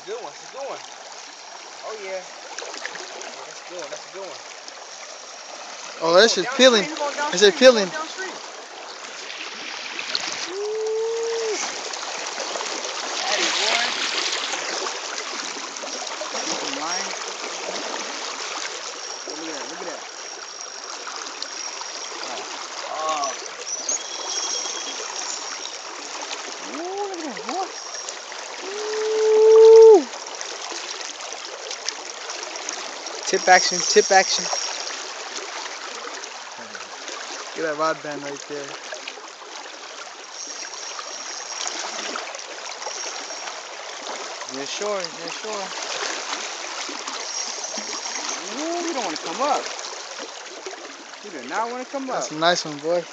good one. That's a good one. Oh yeah. That's a good one. That's a good one. Oh, that shit's peeling. That shit's peeling. Look at that. Ooh, look at that, boy. Ooh. Tip action, tip action. Get that rod band right there. Near shore, near shore. Ooh, you don't want to come up. You do not want to come up. That's a nice one, boy.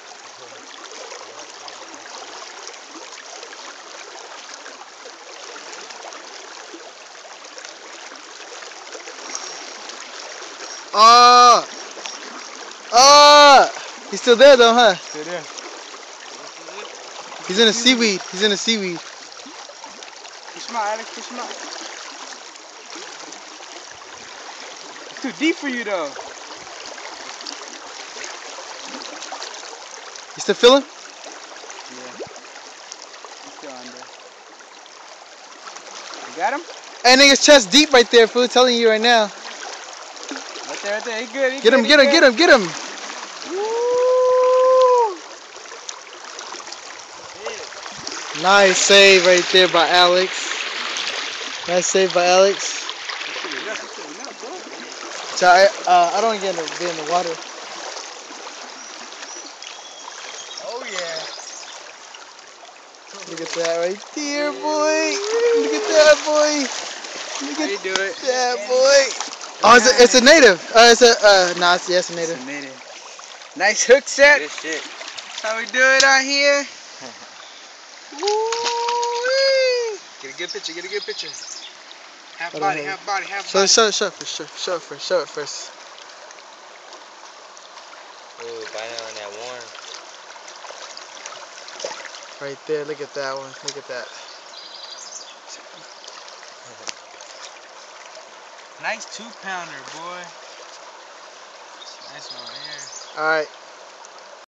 He's still there though, huh? Still there. He's in the seaweed. He's in the seaweed. Fish him out, Alex. Fish him out. It's too deep for you though. You still feel him? Yeah. He's still under. You got him? Hey, nigga's chest deep right there, fool. Telling you right now. Right there, right there. He good. He Get him, good, get him, get him, get him. Nice save right there by Alex. Nice save by Alex. So I don't get to be in the water. Oh yeah. Look at that right there, boy. Look at that, boy. Look at that, boy. Oh, it's a native. It's a nah, it's a native. It's a native. Nice hook set. Good shit. How we do it out here? Woo-wee. Get a good picture. Get a good picture. Half body, half body, half body. Show it first. Ooh, biting on that worm. Right there. Look at that one. Look at that. Nice 2-pounder, boy. Nice one here. All right.